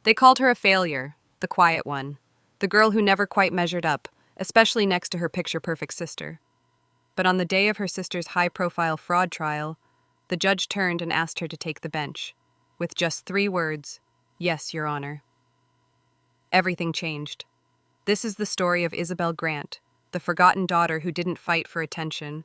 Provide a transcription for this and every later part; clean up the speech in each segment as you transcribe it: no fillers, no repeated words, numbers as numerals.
They called her a failure, the quiet one, the girl who never quite measured up, especially next to her picture-perfect sister. But on the day of her sister's high-profile fraud trial, the judge turned and asked her to take the bench, with just 3 words, "Yes, Your Honor." Everything changed. This is the story of Isabel Grant, the forgotten daughter who didn't fight for attention.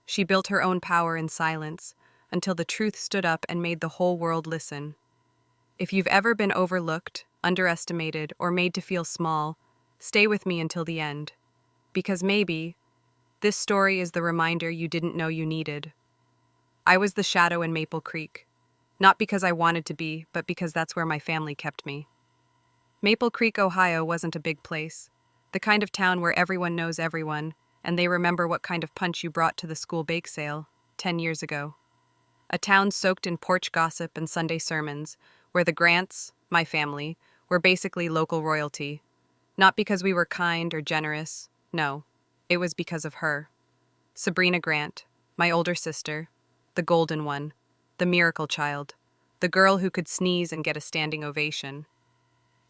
She built her own power in silence, until the truth stood up and made the whole world listen. If you've ever been overlooked, underestimated, or made to feel small, stay with me until the end. Because maybe, this story is the reminder you didn't know you needed. I was the shadow in Maple Creek. Not because I wanted to be, but because that's where my family kept me. Maple Creek, Ohio wasn't a big place. The kind of town where everyone knows everyone, and they remember what kind of punch you brought to the school bake sale 10 years ago. A town soaked in porch gossip and Sunday sermons, where the Grants, my family, were basically local royalty. Not because we were kind or generous, no, it was because of her. Sabrina Grant, my older sister, the golden one, the miracle child, the girl who could sneeze and get a standing ovation.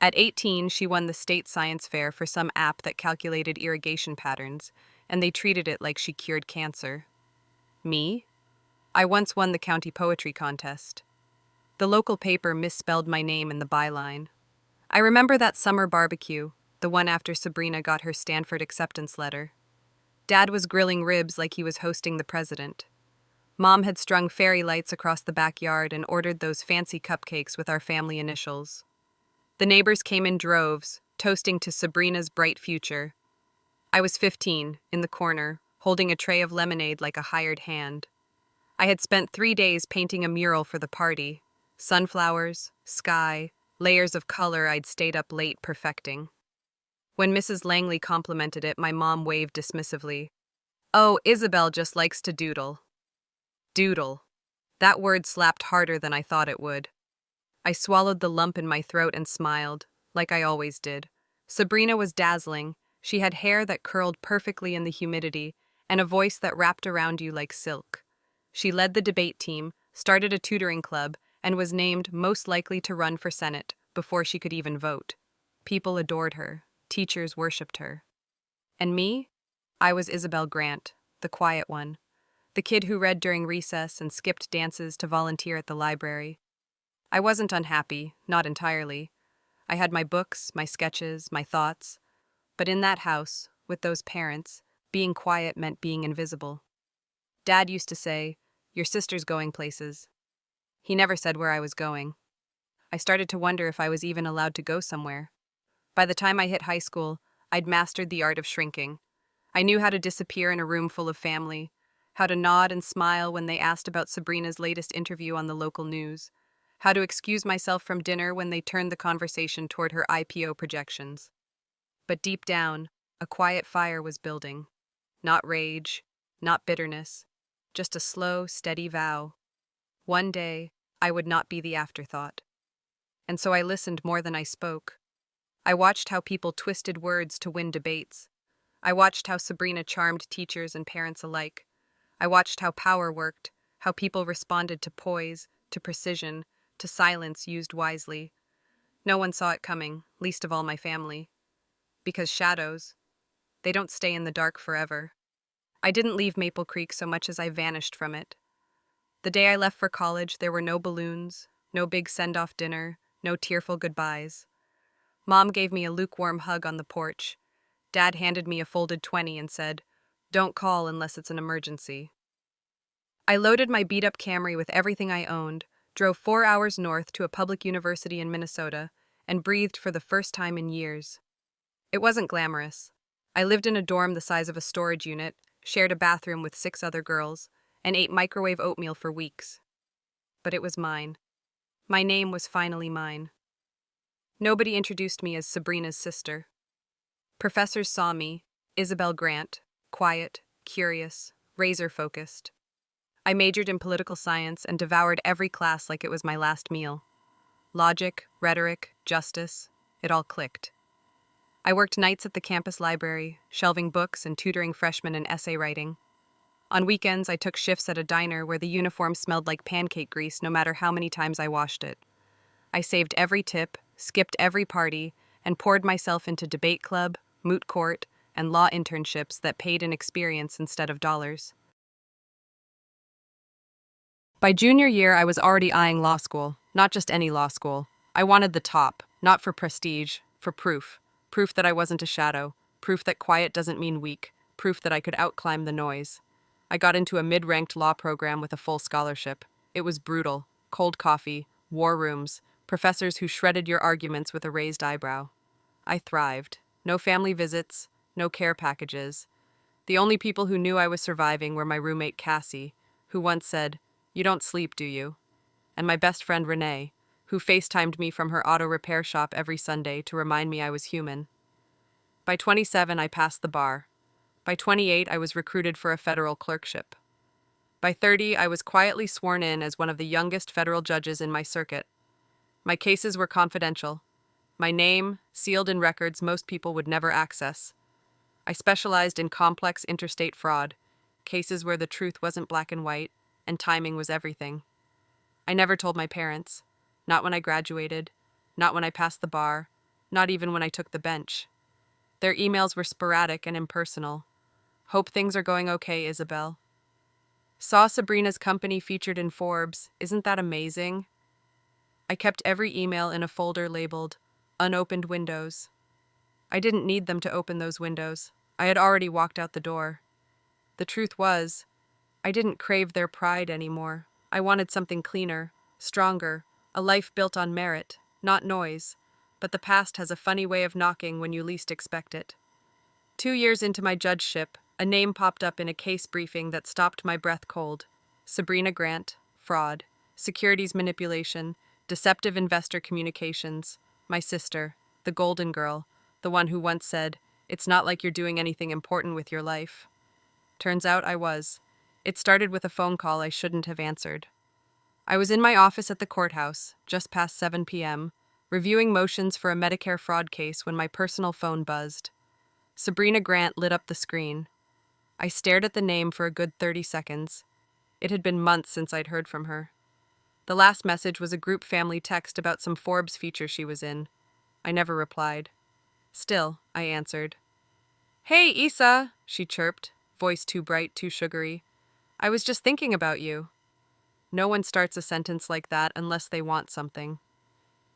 At 18, she won the state science fair for some app that calculated irrigation patterns, and they treated it like she cured cancer. Me? I once won the county poetry contest. The local paper misspelled my name in the byline. I remember that summer barbecue, the one after Sabrina got her Stanford acceptance letter. Dad was grilling ribs like he was hosting the president. Mom had strung fairy lights across the backyard and ordered those fancy cupcakes with our family initials. The neighbors came in droves, toasting to Sabrina's bright future. I was 15, in the corner, holding a tray of lemonade like a hired hand. I had spent 3 days painting a mural for the party. Sunflowers, sky, layers of color I'd stayed up late perfecting. When Mrs. Langley complimented it, my mom waved dismissively. "Oh, Isabel just likes to doodle." Doodle. That word slapped harder than I thought it would. I swallowed the lump in my throat and smiled, like I always did. Sabrina was dazzling. She had hair that curled perfectly in the humidity, and a voice that wrapped around you like silk. She led the debate team, started a tutoring club, and was named most likely to run for Senate before she could even vote. People adored her. Teachers worshipped her. And me? I was Isabel Grant, the quiet one. The kid who read during recess and skipped dances to volunteer at the library. I wasn't unhappy, not entirely. I had my books, my sketches, my thoughts. But in that house, with those parents, being quiet meant being invisible. Dad used to say, "Your sister's going places." He never said where I was going. I started to wonder if I was even allowed to go somewhere. By the time I hit high school, I'd mastered the art of shrinking. I knew how to disappear in a room full of family, how to nod and smile when they asked about Sabrina's latest interview on the local news, how to excuse myself from dinner when they turned the conversation toward her IPO projections. But deep down, a quiet fire was building. Not rage, not bitterness, just a slow, steady vow. One day, I would not be the afterthought. And so I listened more than I spoke. I watched how people twisted words to win debates. I watched how Sabrina charmed teachers and parents alike. I watched how power worked, how people responded to poise, to precision, to silence used wisely. No one saw it coming, least of all my family. Because shadows, they don't stay in the dark forever. I didn't leave Maple Creek so much as I vanished from it. The day I left for college, there were no balloons, no big send-off dinner, no tearful goodbyes. Mom gave me a lukewarm hug on the porch. Dad handed me a folded 20 and said, "Don't call unless it's an emergency." I loaded my beat-up Camry with everything I owned, drove 4 hours north to a public university in Minnesota, and breathed for the first time in years. It wasn't glamorous. I lived in a dorm the size of a storage unit, shared a bathroom with 6 other girls, and ate microwave oatmeal for weeks. But it was mine. My name was finally mine. Nobody introduced me as Sabrina's sister. Professors saw me, Isabel Grant, quiet, curious, razor-focused. I majored in political science and devoured every class like it was my last meal. Logic, rhetoric, justice, it all clicked. I worked nights at the campus library, shelving books and tutoring freshmen in essay writing. On weekends, I took shifts at a diner where the uniform smelled like pancake grease no matter how many times I washed it. I saved every tip, skipped every party, and poured myself into debate club, moot court, and law internships that paid in experience instead of dollars. By junior year, I was already eyeing law school, not just any law school. I wanted the top, not for prestige, for proof. Proof that I wasn't a shadow, proof that quiet doesn't mean weak, proof that I could outclimb the noise. I got into a mid-ranked law program with a full scholarship. It was brutal. Cold coffee, war rooms, professors who shredded your arguments with a raised eyebrow. I thrived. No family visits, no care packages. The only people who knew I was surviving were my roommate Cassie, who once said, "You don't sleep, do you?" And my best friend Renee, who FaceTimed me from her auto repair shop every Sunday to remind me I was human. By 27, I passed the bar. By 28, I was recruited for a federal clerkship. By 30, I was quietly sworn in as one of the youngest federal judges in my circuit. My cases were confidential. My name, sealed in records most people would never access. I specialized in complex interstate fraud, cases where the truth wasn't black and white, and timing was everything. I never told my parents. Not when I graduated, not when I passed the bar, not even when I took the bench. Their emails were sporadic and impersonal. "Hope things are going okay, Isabel." "Saw Sabrina's company featured in Forbes. Isn't that amazing?" I kept every email in a folder labeled "Unopened Windows." I didn't need them to open those windows. I had already walked out the door. The truth was, I didn't crave their pride anymore. I wanted something cleaner, stronger, a life built on merit, not noise. But the past has a funny way of knocking when you least expect it. 2 years into my judgeship, a name popped up in a case briefing that stopped my breath cold. Sabrina Grant, fraud, securities manipulation, deceptive investor communications. My sister, the golden girl, the one who once said, "It's not like you're doing anything important with your life." Turns out I was. It started with a phone call I shouldn't have answered. I was in my office at the courthouse, just past 7 p.m., reviewing motions for a Medicare fraud case when my personal phone buzzed. Sabrina Grant lit up the screen. I stared at the name for a good 30 seconds. It had been months since I'd heard from her. The last message was a group family text about some Forbes feature she was in. I never replied. Still, I answered. "Hey, Isa," she chirped, voice too bright, too sugary. "I was just thinking about you." No one starts a sentence like that unless they want something.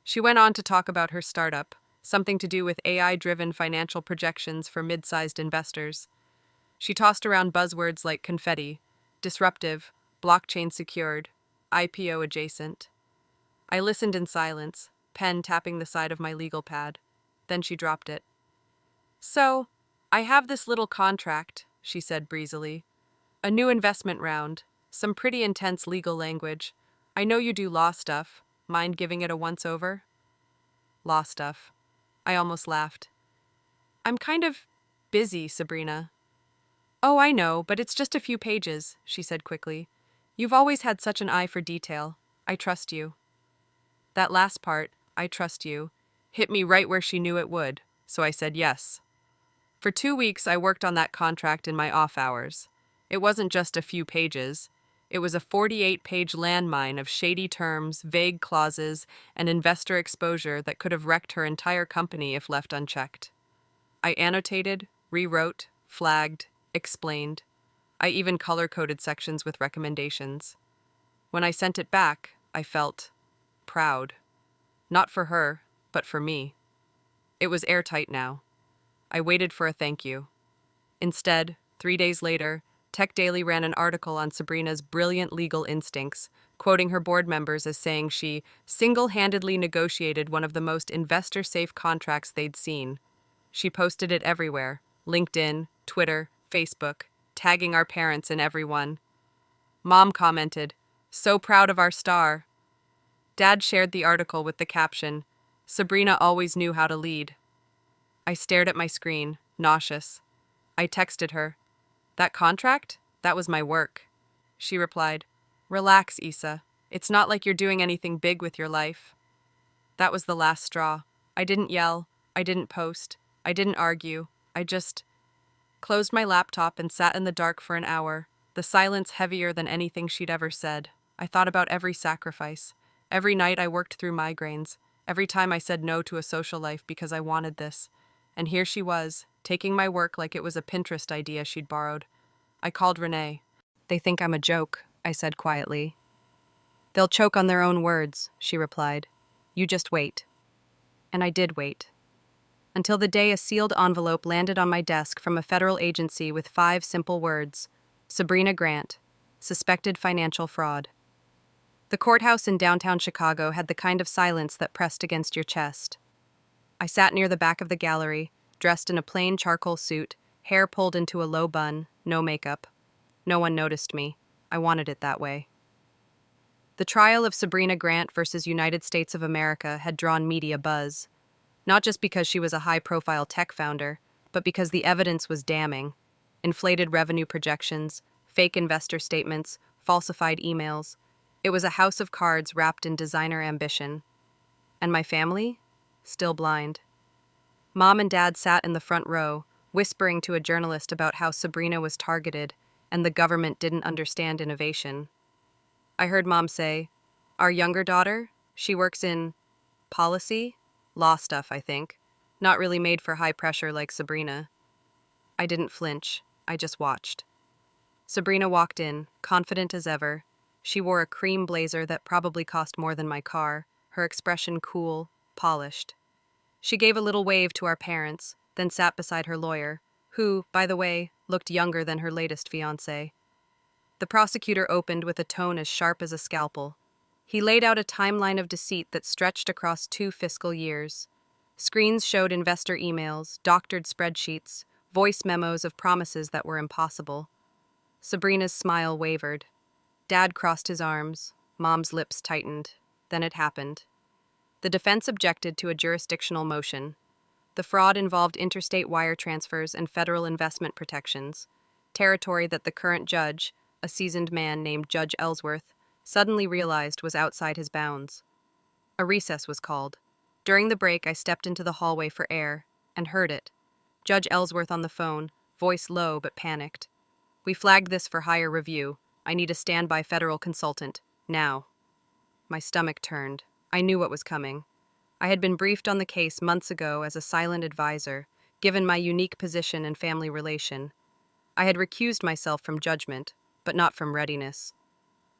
She went on to talk about her startup, something to do with AI-driven financial projections for mid-sized investors. She tossed around buzzwords like confetti, disruptive, blockchain secured, IPO adjacent. I listened in silence, pen tapping the side of my legal pad. Then she dropped it. "So, I have this little contract," she said breezily. "A new investment round, some pretty intense legal language. I know you do law stuff. Mind giving it a once-over?" Law stuff. I almost laughed. "I'm kind of busy, Sabrina." "Oh, I know, but it's just a few pages," she said quickly. "You've always had such an eye for detail. I trust you." That last part, "I trust you," hit me right where she knew it would, so I said yes. For 2 weeks, I worked on that contract in my off hours. It wasn't just a few pages. It was a 48-page landmine of shady terms, vague clauses, and investor exposure that could have wrecked her entire company if left unchecked. I annotated, rewrote, flagged, explained. I even color-coded sections with recommendations. When I sent it back, I felt proud. Not for her, but for me. It was airtight now. I waited for a thank you. Instead, 3 days later, Tech Daily ran an article on Sabrina's brilliant legal instincts, quoting her board members as saying she single-handedly negotiated one of the most investor-safe contracts they'd seen. She posted it everywhere, LinkedIn, Twitter, Facebook, tagging our parents and everyone. Mom commented, "So proud of our star." Dad shared the article with the caption, "Sabrina always knew how to lead." I stared at my screen, nauseous. I texted her, "That contract? That was my work." She replied, "Relax, Isa. It's not like you're doing anything big with your life." That was the last straw. I didn't yell. I didn't post. I didn't argue. I just closed my laptop and sat in the dark for an hour, the silence heavier than anything she'd ever said. I thought about every sacrifice. Every night I worked through migraines. Every time I said no to a social life because I wanted this. And here she was, taking my work like it was a Pinterest idea she'd borrowed. I called Renee. They think I'm a joke, I said quietly. They'll choke on their own words, she replied. You just wait. And I did wait. Until the day a sealed envelope landed on my desk from a federal agency with 5 simple words: Sabrina Grant, suspected financial fraud. The courthouse in downtown Chicago had the kind of silence that pressed against your chest. I sat near the back of the gallery, dressed in a plain charcoal suit, hair pulled into a low bun, no makeup. No one noticed me. I wanted it that way. The trial of Sabrina Grant versus United States of America had drawn media buzz, not just because she was a high-profile tech founder, but because the evidence was damning. Inflated revenue projections, fake investor statements, falsified emails. It was a house of cards wrapped in designer ambition. And my family? Still blind. Mom and Dad sat in the front row, whispering to a journalist about how Sabrina was targeted and the government didn't understand innovation. I heard Mom say, "Our younger daughter? She works in policy? Law stuff, I think. Not really made for high pressure like Sabrina." I didn't flinch. I just watched. Sabrina walked in, confident as ever. She wore a cream blazer that probably cost more than my car, her expression cool, polished. She gave a little wave to our parents, then sat beside her lawyer, who, by the way, looked younger than her latest fiancé. The prosecutor opened with a tone as sharp as a scalpel. He laid out a timeline of deceit that stretched across 2 fiscal years. Screens showed investor emails, doctored spreadsheets, voice memos of promises that were impossible. Sabrina's smile wavered. Dad crossed his arms. Mom's lips tightened. Then it happened. The defense objected to a jurisdictional motion. The fraud involved interstate wire transfers and federal investment protections, territory that the current judge, a seasoned man named Judge Ellsworth, suddenly realized was outside his bounds. A recess was called. During the break, I stepped into the hallway for air, and heard it. Judge Ellsworth on the phone, voice low but panicked. "We flagged this for higher review. I need a standby federal consultant. Now." My stomach turned. I knew what was coming. I had been briefed on the case months ago as a silent advisor, given my unique position and family relation. I had recused myself from judgment, but not from readiness.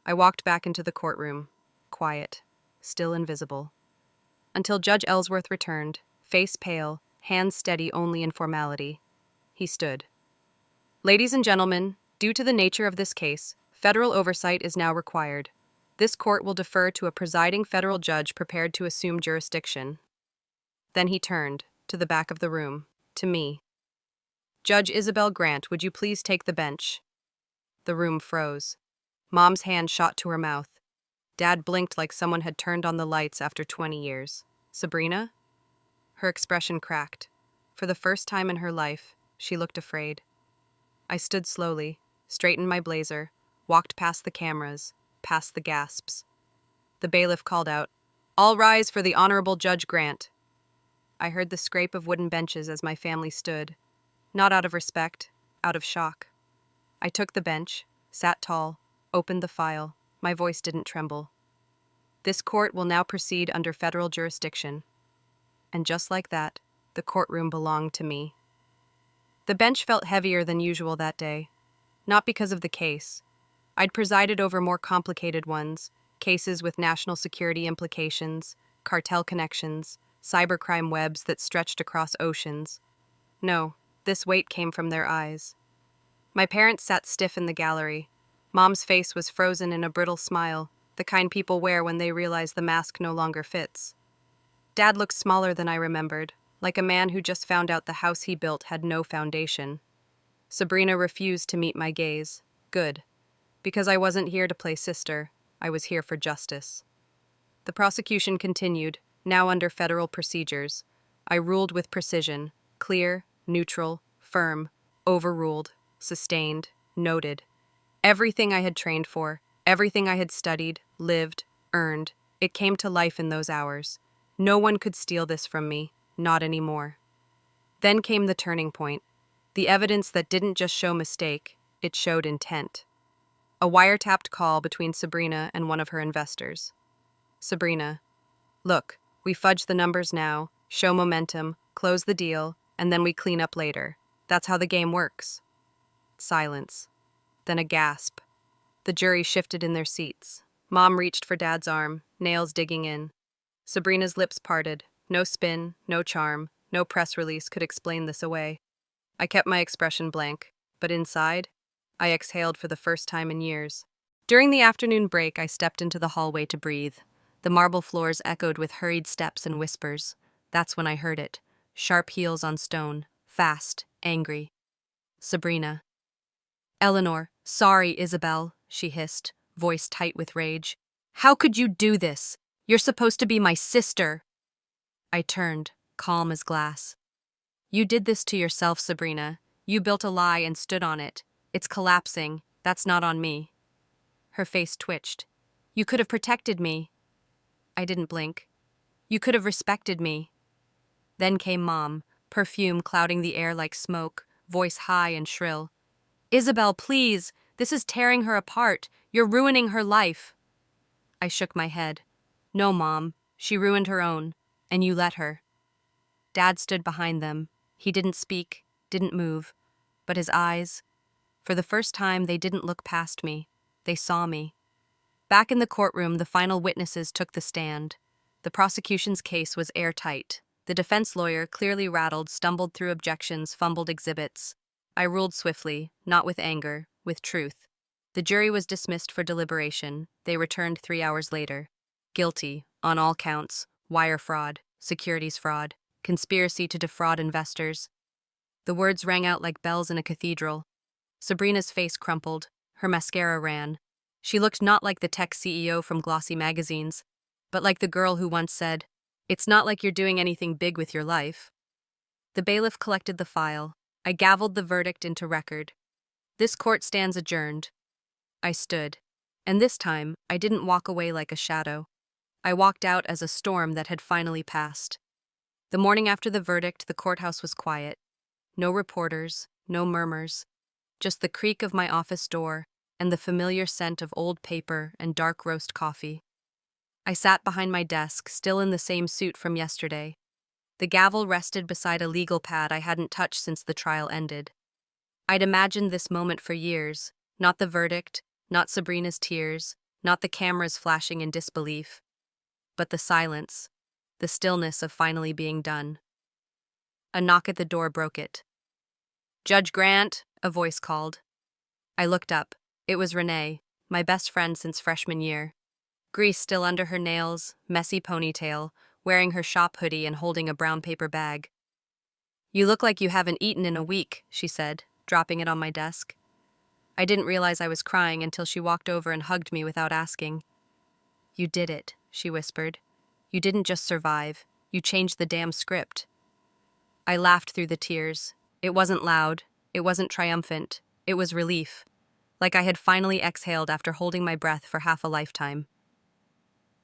I walked back into the courtroom, quiet, still invisible. Until Judge Ellsworth returned, face pale, hands steady only in formality. He stood. "Ladies and gentlemen, due to the nature of this case, federal oversight is now required. This court will defer to a presiding federal judge prepared to assume jurisdiction." Then he turned, to the back of the room, to me. "Judge Isabel Grant, would you please take the bench?" The room froze. Mom's hand shot to her mouth. Dad blinked like someone had turned on the lights after 20 years. "Sabrina?" Her expression cracked. For the first time in her life, she looked afraid. I stood slowly, straightened my blazer, walked past the cameras, past the gasps. The bailiff called out, "All rise for the Honorable Judge Grant." I heard the scrape of wooden benches as my family stood, not out of respect, out of shock. I took the bench, sat tall, opened the file. My voice didn't tremble. "This court will now proceed under federal jurisdiction." And just like that, the courtroom belonged to me. The bench felt heavier than usual that day, not because of the case. I'd presided over more complicated ones, cases with national security implications, cartel connections, cybercrime webs that stretched across oceans. No, this weight came from their eyes. My parents sat stiff in the gallery. Mom's face was frozen in a brittle smile, the kind people wear when they realize the mask no longer fits. Dad looked smaller than I remembered, like a man who just found out the house he built had no foundation. Sabrina refused to meet my gaze. Good. Because I wasn't here to play sister, I was here for justice. The prosecution continued, now under federal procedures. I ruled with precision, clear, neutral, firm, overruled, sustained, noted. Everything I had trained for, everything I had studied, lived, earned, it came to life in those hours. No one could steal this from me, not anymore. Then came the turning point, the evidence that didn't just show mistake, it showed intent. A wiretapped call between Sabrina and one of her investors. "Sabrina, look, We fudge the numbers now, show momentum, close the deal, and then we clean up later. That's how the game works. Silence. Then a gasp. The jury shifted in their seats. Mom reached for Dad's arm, nails digging in. Sabrina's lips parted. No spin, no charm, no press release could explain this away. I kept my expression blank, but inside, I exhaled for the first time in years. During the afternoon break, I stepped into the hallway to breathe. The marble floors echoed with hurried steps and whispers. That's when I heard it. Sharp heels on stone, fast, angry. Sabrina. Eleanor, sorry, Isabel, she hissed, voice tight with rage. How could you do this? You're supposed to be my sister. I turned, calm as glass. You did this to yourself, Sabrina. You built a lie and stood on it. It's collapsing. That's not on me. Her face twitched. You could have protected me. I didn't blink. You could have respected me. Then came Mom, perfume clouding the air like smoke, voice high and shrill. Isabel, please, this is tearing her apart. You're ruining her life. I shook my head. No, Mom, she ruined her own, and you let her. Dad stood behind them. He didn't speak, didn't move, but his eyes, for the first time, they didn't look past me. They saw me. Back in the courtroom, the final witnesses took the stand. The prosecution's case was airtight. The defense lawyer, clearly rattled, stumbled through objections, fumbled exhibits. I ruled swiftly, not with anger, with truth. The jury was dismissed for deliberation. They returned 3 hours later. Guilty, on all counts, wire fraud, securities fraud, conspiracy to defraud investors. The words rang out like bells in a cathedral. Sabrina's face crumpled. Her mascara ran. She looked not like the tech CEO from glossy magazines, but like the girl who once said, "It's not like you're doing anything big with your life." The bailiff collected the file. I gavelled the verdict into record. This court stands adjourned. I stood. And this time, I didn't walk away like a shadow. I walked out as a storm that had finally passed. The morning after the verdict, the courthouse was quiet. No reporters, no murmurs. Just the creak of my office door and the familiar scent of old paper and dark roast coffee. I sat behind my desk, still in the same suit from yesterday. The gavel rested beside a legal pad I hadn't touched since the trial ended. I'd imagined this moment for years, not the verdict, not Sabrina's tears, not the cameras flashing in disbelief, but the silence, the stillness of finally being done. A knock at the door broke it. "Judge Grant," a voice called. I looked up. It was Renee, my best friend since freshman year. Grease still under her nails, messy ponytail, wearing her shop hoodie and holding a brown paper bag. "You look like you haven't eaten in a week," she said, dropping it on my desk. I didn't realize I was crying until she walked over and hugged me without asking. "You did it," she whispered. "You didn't just survive. You changed the damn script." I laughed through the tears. It wasn't loud. It wasn't triumphant. It was relief. Like I had finally exhaled after holding my breath for half a lifetime.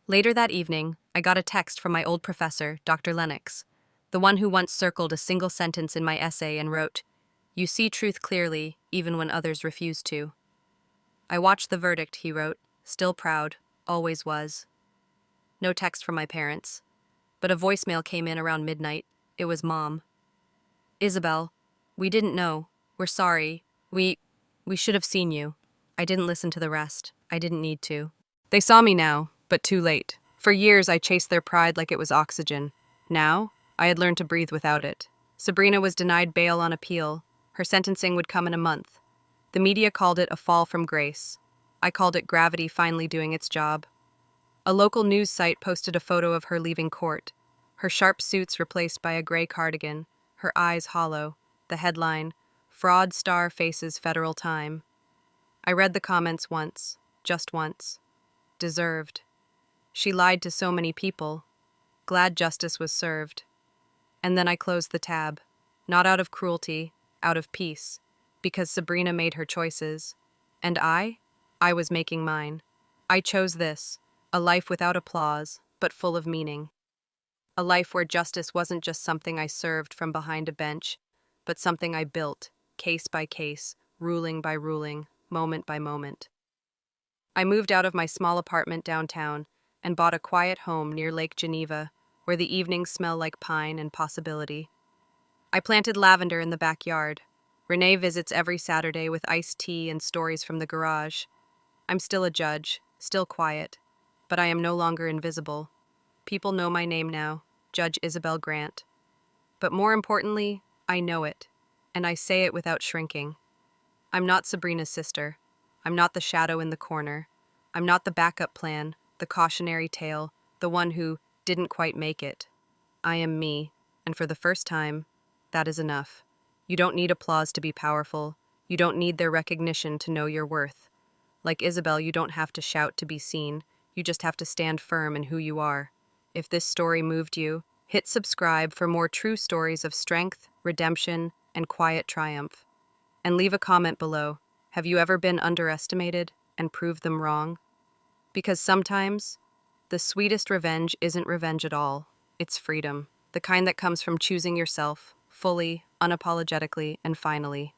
Later that evening, I got a text from my old professor, Dr. Lennox, the one who once circled a single sentence in my essay and wrote, "You see truth clearly, even when others refuse to." I watched the verdict, he wrote, still proud, always was. No text from my parents, but a voicemail came in around midnight. It was Mom. "Isabel, we didn't know. We're sorry. We should have seen you." I didn't listen to the rest. I didn't need to. They saw me now, but too late. For years, I chased their pride like it was oxygen. Now, I had learned to breathe without it. Sabrina was denied bail on appeal. Her sentencing would come in a month. The media called it a fall from grace. I called it gravity finally doing its job. A local news site posted a photo of her leaving court, her sharp suits replaced by a gray cardigan, her eyes hollow. The headline, "Fraud Star Faces Federal Time." I read the comments once, just once. Deserved. She lied to so many people. Glad justice was served. And then I closed the tab. Not out of cruelty, out of peace. Because Sabrina made her choices. And I was making mine. I chose this, a life without applause, but full of meaning. A life where justice wasn't just something I served from behind a bench, but something I built, case by case, ruling by ruling, moment by moment. I moved out of my small apartment downtown and bought a quiet home near Lake Geneva, where the evenings smell like pine and possibility. I planted lavender in the backyard. Renee visits every Saturday with iced tea and stories from the garage. I'm still a judge, still quiet, but I am no longer invisible. People know my name now, Judge Isabel Grant. But more importantly, I know it, and I say it without shrinking. I'm not Sabrina's sister. I'm not the shadow in the corner. I'm not the backup plan, the cautionary tale, the one who didn't quite make it. I am me, and for the first time, that is enough. You don't need applause to be powerful. You don't need their recognition to know your worth. Like Isabel, you don't have to shout to be seen. You just have to stand firm in who you are. If this story moved you, hit subscribe for more true stories of strength, redemption, and quiet triumph. And leave a comment below. Have you ever been underestimated and proved them wrong? Because sometimes, the sweetest revenge isn't revenge at all. It's freedom. The kind that comes from choosing yourself, fully, unapologetically, and finally.